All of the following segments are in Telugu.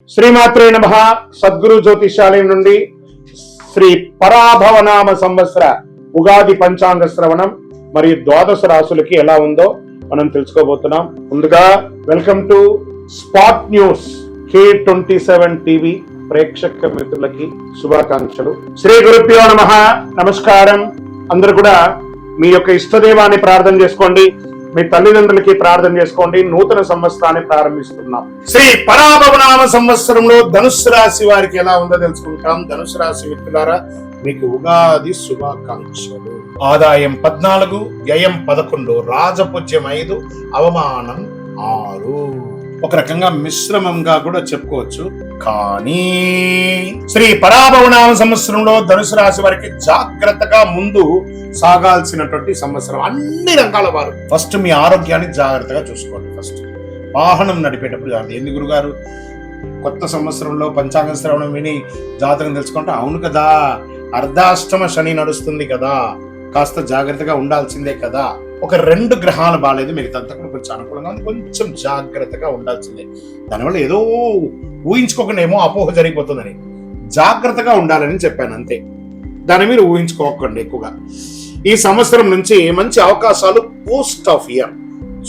శ్రీమాత్రే నమః. సద్గురు జ్యోతిషాలయం నుండి శ్రీ పరాభవనామ సంవత్సర ఉగాది పంచాంగ శ్రవణం మరియు ద్వాదశ రాశులకి ఎలా ఉందో మనం తెలుసుకోబోతున్నాం. ముందుగా welcome to spot news K27 TV ప్రేక్షక మిత్రులకి శుభాకాంక్షలు. శ్రీ గురుభ్యో నమః. నమస్కారం. అందరూ కూడా మీ యొక్క ఇష్టదైవాన్ని ప్రార్థన చేసుకోండి, మీ తల్లిదండ్రులకి ప్రార్థన చేసుకోండి. నూతన సంవత్సరాన్ని ప్రారంభిస్తున్నాం. శ్రీ పరాభవనామ సంవత్సరంలో ధనుస్సు రాశి వారికి ఎలా ఉందో తెలుసుకుంటాం. ధనుస్సు రాశి మిత్రులారా, మీకు ఉగాది శుభాకాంక్షలు. ఆదాయం 14, వ్యయం 11, రాజపూజ్యం 5, అవమానం 6. ఒక రకంగా మిశ్రమంగా కూడా చెప్పుకోవచ్చు. కానీ శ్రీ పరాభవనామ సంవత్సరంలో ధనుసు రాశి వారికి జాగ్రత్తగా ముందు సాగాల్సినటువంటి సంవత్సరం. అన్ని రకాల వారు ఫస్ట్ మీ ఆరోగ్యాన్ని జాగ్రత్తగా చూసుకోండి. ఫస్ట్ వాహనం నడిపేటప్పుడు కాదు. ఎందుకు గురుగారు కొత్త సంవత్సరంలో పంచాంగ శ్రవణం విని జాతకం తెలుసుకుంటే, అవును కదా అర్ధాష్టమ శని నడుస్తుంది కదా, కాస్త జాగ్రత్తగా ఉండాల్సిందే కదా. ఒక 2 గ్రహాలు బాగాలేదు, మిగతా కూడా కొంచెం అనుకూలంగా ఉంది, కొంచెం జాగ్రత్తగా ఉండాల్సిందే. దానివల్ల ఏదో ఊహించుకోకుండా ఏమో అపోహ జరిగిపోతుందని జాగ్రత్తగా ఉండాలని చెప్పాను, అంతే. దాని మీరు ఊహించుకోకండి ఎక్కువగా. ఈ సంవత్సరం నుంచి మంచి అవకాశాలు పోస్ట్ ఆఫ్ ఇయర్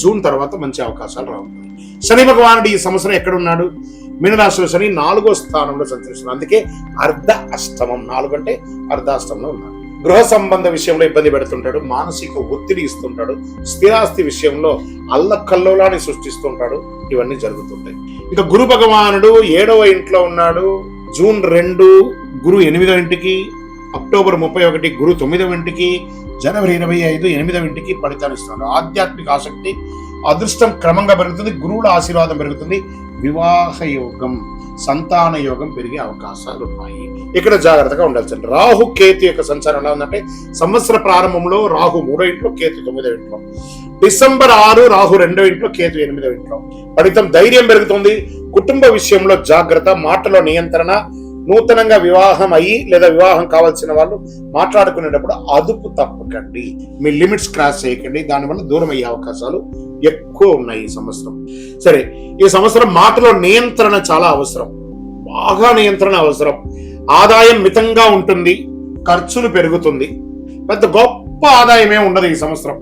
జూన్ తర్వాత మంచి అవకాశాలు రావుతాయి. శని భగవానుడు ఈ సంవత్సరం ఎక్కడ ఉన్నాడు? మీనరాశిలో శని 4వ స్థానంలో సంచరిస్తున్నాడు. అందుకే అర్ధ అష్టమం, 4 అంటే అర్ధాష్టమంలో ఉన్నాడు. గృహ సంబంధ విషయంలో ఇబ్బంది పెడుతుంటాడు, మానసిక ఒత్తిడి ఇస్తుంటాడు, స్థిరాస్తి విషయంలో అల్లకల్లోలాన్ని సృష్టిస్తుంటాడు. ఇవన్నీ జరుగుతుంటాయి. ఇక గురు భగవానుడు 7వ ఇంట్లో ఉన్నాడు. జూన్ 2 గురు 8వ ఇంటికి, అక్టోబర్ 31 గురు 9వ ఇంటికి, జనవరి 25 8వ ఇంటికి ఫలితాలు ఇస్తున్నాడు. ఆధ్యాత్మిక ఆసక్తి, అదృష్టం క్రమంగా పెరుగుతుంది, గురువుల ఆశీర్వాదం పెరుగుతుంది, వివాహ యోగం, సంతాన యోగం పెరిగే అవకాశాలు ఉన్నాయి. ఇక్కడ జాగ్రత్తగా ఉండాల్సింది. రాహు కేతు యొక్క సంచారం ఎలా ఉందంటే, సంవత్సర ప్రారంభంలో రాహు 3వ ఇంట్లో, కేతు 9వ ఇంట్లో. డిసెంబర్ 6 రాహు 2వ ఇంట్లో, కేతు 8వ ఇంట్లో. ఫలితం ధైర్యం పెరుగుతుంది, కుటుంబ విషయంలో జాగ్రత్త, మాటలో నియంత్రణ, నూతనంగా వివాహం అయ్యి లేదా వివాహం కావాల్సిన వాళ్ళు మాట్లాడుకునేటప్పుడు అదుపు తప్పకండి, మీ లిమిట్స్ క్రాస్ చేయకండి. దానివల్ల దూరం అయ్యే అవకాశాలు ఎక్కువ ఉన్నాయి ఈ సంవత్సరం. సరే, ఈ సంవత్సరం మాటలో నియంత్రణ చాలా అవసరం, బాగా నియంత్రణ అవసరం. ఆదాయం మితంగా ఉంటుంది, ఖర్చులు పెరుగుతుంది, పెద్ద గొప్ప ఆదాయమే ఉండదు ఈ సంవత్సరం.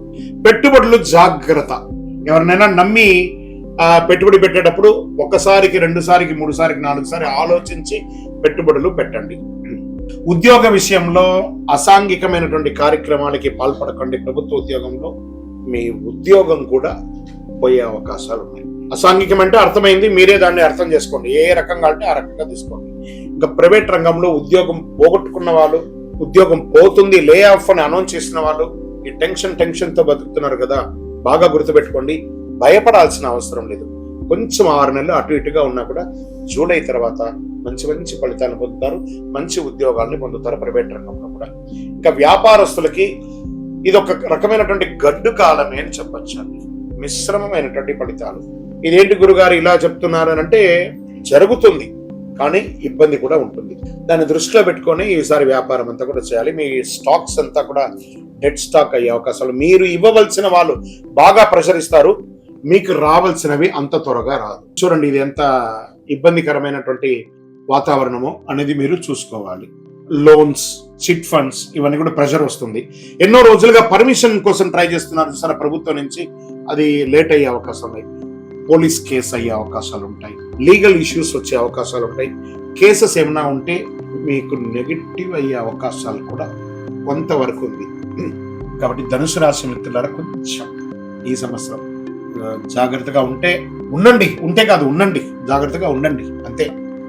పెట్టుబడులు జాగ్రత్త. ఎవరినైనా నమ్మి పెట్టుబడి పెట్టేటప్పుడు 1సారికి 2సారికి 3సారికి 4సారి ఆలోచించి పెట్టుబడులు పెట్టండి. ఉద్యోగ విషయంలో అసాంఘికమైనటువంటి కార్యక్రమాలకి పాల్పడకండి. ప్రభుత్వ ఉద్యోగంలో మీ ఉద్యోగం కూడా పోయే అవకాశాలు ఉన్నాయి. అసాంఘికం అంటే అర్థమైంది, మీరే దాన్ని అర్థం చేసుకోండి. ఏ రకంగా అంటే ఆ రకంగా తీసుకోండి. ఇంకా ప్రైవేట్ రంగంలో ఉద్యోగం పోగొట్టుకున్న వాళ్ళు, ఉద్యోగం పోతుంది లే ఆఫ్ అని అనౌన్స్ చేసిన వాళ్ళు ఈ టెన్షన్ తో బతుకుతున్నారు కదా, బాగా గుర్తుపెట్టుకోండి. భయపడాల్సిన అవసరం లేదు. కొంచెం 6 నెలలు అటు ఇటుగా ఉన్నా కూడా జూలై తర్వాత మంచి ఫలితాలు పొందుతారు, మంచి ఉద్యోగాల్ని పొందుతారు ప్రైవేట్ రంగంలో కూడా. ఇంకా వ్యాపారస్తులకి ఇది ఒక రకమైనటువంటి గడ్డు కాలమే అని చెప్పొచ్చు. మిశ్రమమైనటువంటి ఫలితాలు. ఇదేంటి గురుగారు ఇలా చెప్తున్నారు అని అంటే, జరుగుతుంది కానీ ఇబ్బంది కూడా ఉంటుంది. దాన్ని దృష్టిలో పెట్టుకొని ఈసారి వ్యాపారం అంతా కూడా చేయాలి. మీ స్టాక్స్ అంతా కూడా డెడ్ స్టాక్ అయ్యే అవకాశాలు. మీరు ఇవ్వవలసిన వాళ్ళు బాగా ప్రెషర్ ఇస్తారు, మీకు రావాల్సినవి అంత త్వరగా రాదు. చూడండి, ఇది ఎంత ఇబ్బందికరమైనటువంటి వాతావరణమో అనేది మీరు చూసుకోవాలి. లోన్స్, చిట్ ఫండ్స్, ఇవన్నీ కూడా ప్రెషర్ వస్తుంది. ఎన్నో రోజులుగా పర్మిషన్ కోసం ట్రై చేస్తున్నారు సార్ ప్రభుత్వం నుంచి, అది లేట్ అయ్యే అవకాశం ఉన్నాయి. పోలీస్ కేసు అయ్యే అవకాశాలు ఉంటాయి, లీగల్ ఇష్యూస్ వచ్చే అవకాశాలు ఉంటాయి. కేసెస్ ఏమైనా ఉంటే మీకు నెగిటివ్ అయ్యే అవకాశాలు కూడా కొంతవరకు ఉంది. కాబట్టి ధనుసు రాశి మిత్రులారా, కొంచెం ఈ సంవత్సరం జాగ్రత్తగా ఉండండి. జాగ్రత్తగా ఉండండి, అంతే.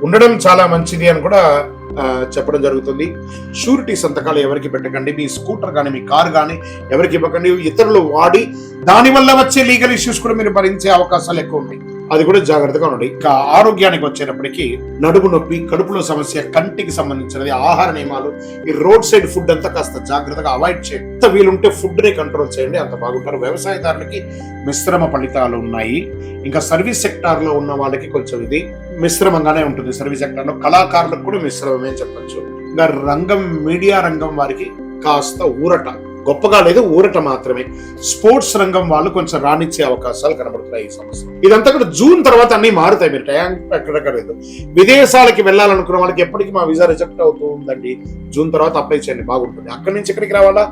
ఉండడం చాలా మంచిది అని కూడా చెప్పడం జరుగుతుంది. షూరిటీ సంతకాలు ఎవరికి పెట్టకండి. మీ స్కూటర్ కానీ మీ కారు కానీ ఎవరికి ఇవ్వకండి. ఇతరులు వాడి దానివల్ల వచ్చే లీగల్ ఇష్యూస్ కూడా మీరు భరించే అవకాశాలు ఎక్కువ ఉన్నాయి. అది కూడా జాగ్రత్తగా ఉండండి. ఇంకా ఆరోగ్యానికి వచ్చేటప్పటికి నడుము నొప్పి, కడుపులో సమస్య, కంటికి సంబంధించినది, ఆహార నియమాలు, ఈ రోడ్ సైడ్ ఫుడ్ అంతా కాస్త జాగ్రత్తగా అవాయిడ్ చేయండి. ఎంత వీలుంటే ఫుడ్ ని కంట్రోల్ చేయండి, అంత బాగుంటారు. వ్యవసాయదారులకి మిశ్రమ ఫలితాలు ఉన్నాయి. ఇంకా సర్వీస్ సెక్టార్ లో ఉన్న వాళ్ళకి కొంచెం ఇది మిశ్రమంగానే ఉంటుంది. సర్వీస్ సెక్టార్ లో కళాకారులకు కూడా మిశ్రమమే చెప్పచ్చు. ఇంకా మీడియా రంగం వారికి కాస్త ఊరట, గొప్పగా లేదు, ఊరట మాత్రమే. స్పోర్ట్స్ రంగం వాళ్ళు కొంచెం రాణించే అవకాశాలు కనబడుతున్నాయి ఈ సంవత్సరం. ఇదంతా కూడా జూన్ తర్వాత అన్ని మారుతాయి. మీరు టైం ఎక్కడెక్కడ లేదు. విదేశాలకి వెళ్ళాలనుకున్న వాళ్ళకి ఎప్పటికీ మా వీసా రిజెక్ట్ అవుతూ ఉందండి. జూన్ తర్వాత అప్లై చేయండి, బాగుంటుంది. అక్కడి నుంచి ఇక్కడికి రావాలా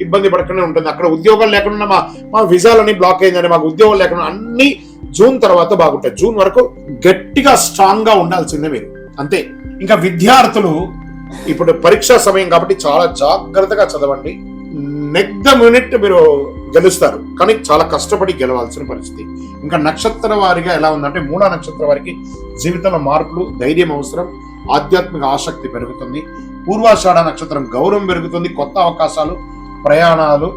ఇబ్బంది పడకుండా ఉంటుంది. అక్కడ ఉద్యోగాలు లేకుండా మా వీసాలన్నీ బ్లాక్ అయిందని, మాకు ఉద్యోగాలు లేకుండా అన్ని జూన్ తర్వాత బాగుంటాయి. జూన్ వరకు గట్టిగా స్ట్రాంగ్ గా ఉండాల్సిందే మీరు, అంతే. ఇంకా విద్యార్థులు ఇప్పుడు పరీక్షా సమయం కాబట్టి చాలా జాగ్రత్తగా చదవండి. నెక్స్ట్ ద మినిట్ మీరు గెలుస్తారు, కానీ చాలా కష్టపడి గెలవాల్సిన పరిస్థితి. ఇంకా నక్షత్ర వారిగా ఎలా ఉందంటే, మూలా నక్షత్ర వారికి జీవితంలో మార్పులు, ధైర్యం అవసరం, ఆధ్యాత్మిక ఆసక్తి పెరుగుతుంది. పూర్వాషాఢ నక్షత్రం గౌరవం పెరుగుతుంది, కొత్త అవకాశాలు, ప్రయాణాలు.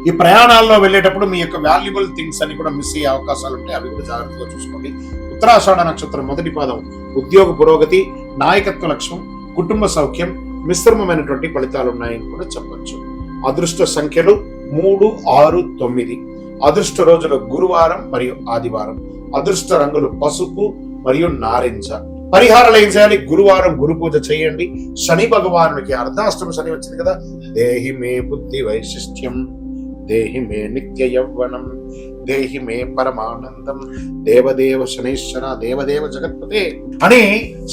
ఈ ప్రయాణాల్లో వెళ్ళేటప్పుడు మీ యొక్క వాల్యుబుల్ థింగ్స్ అని కూడా మిస్ అయ్యే అవకాశాలు ఉంటాయి, అవి కూడా జాగ్రత్తగా చూసుకోండి. ఉత్తరాషాఢ నక్షత్రం మొదటి పాదం ఉద్యోగ పురోగతి, నాయకత్వ లక్ష్యం, కుటుంబ సౌఖ్యం, మిశ్రమమైనటువంటి ఫలితాలు ఉన్నాయని కూడా చెప్పొచ్చు. అదృష్ట సంఖ్యలు 3, 6, 9. అదృష్ట రోజులు గురువారం మరియు ఆదివారం. అదృష్ట రంగులు పసుపు మరియు నారింజ. పరిహారాలు ఏం చేయాలి? గురువారం గురు పూజ చేయండి. శని భగవానుడికి అర్ధాష్టమ శని వచ్చింది కదా, దేహి మే బుద్ధి వైశిష్ట్యం, దేహి మే నిత్య యవ్వనం, దేహి మే పరమానందం, దేవదేవ శనైశ్వర దేవదేవ జగత్పతే అని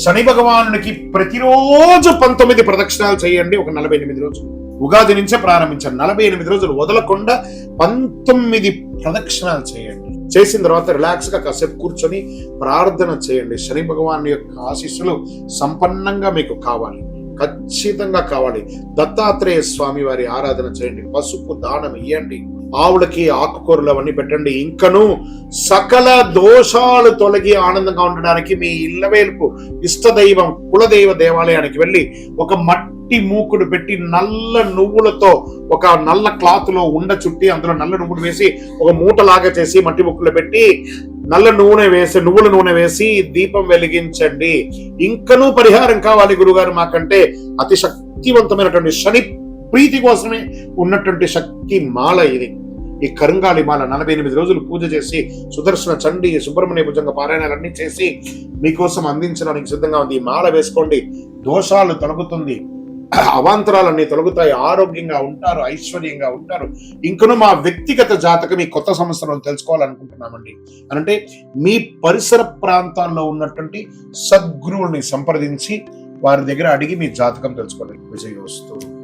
శని భగవానుడికి ప్రతిరోజు 19 ప్రదక్షిణాలు చేయండి. ఒక 48 రోజులు, ఉగాది నుంచే ప్రారంభించారు. 48 రోజులు వదలకుండా 19 ప్రదక్షిణాలు చేయండి. చేసిన తర్వాత రిలాక్స్ గా కాసేపు కూర్చొని ప్రార్థన చేయండి. శని భగవాన్ యొక్క ఆశీస్సులు సంపన్నంగా మీకు కావాలి, ఖచ్చితంగా కావాలి. దత్తాత్రేయ స్వామి వారి ఆరాధన చేయండి, పసుపు దానం ఇయ్యండి, ఆవులకి ఆకుకూరలు అవన్నీ పెట్టండి. ఇంకను సకల దోషాలు తొలగి ఆనందంగా ఉండడానికి మీ ఇళ్ళవేల్పు ఇష్టదైవం కులదైవ దేవాలయానికి వెళ్ళి ఒక మట్టి మూకుడు పెట్టి నల్ల నువ్వులతో ఒక నల్ల క్లాత్ లో ఉండ చుట్టి అందులో నల్ల నువ్వులు వేసి ఒక మూటలాగా చేసి మట్టి ముక్కులు పెట్టి నువ్వుల నూనె వేసి దీపం వెలిగించండి. ఇంకనూ పరిహారం కావాలి గురుగారు మాకంటే, అతి శక్తివంతమైనటువంటి శని ప్రీతి కోసమే ఉన్నటువంటి శక్తి మాల ఇది. ఈ కరుంగాలి మాల 48 రోజులు పూజ చేసి సుదర్శన చండి సుబ్రహ్మణ్య భుజంగ పారాయణాలన్నీ చేసి మీకోసం అందించడానికి సిద్ధంగా ఉంది. ఈ మాల వేసుకోండి, దోషాలు తొలగుతుంది, అవాంతరాలన్నీ తొలగుతాయి, ఆరోగ్యంగా ఉంటారు, ఐశ్వర్యంగా ఉంటారు. ఇంకను మా వ్యక్తిగత జాతకం ఈ కొత్త సంవత్సరంలో తెలుసుకోవాలనుకుంటున్నామండి. అంటే మీ పరిసర ప్రాంతాల్లో ఉన్నటువంటి సద్గురువుల్ని సంప్రదించి వారి దగ్గర అడిగి మీ జాతకం తెలుసుకోండి. విజయోస్తు.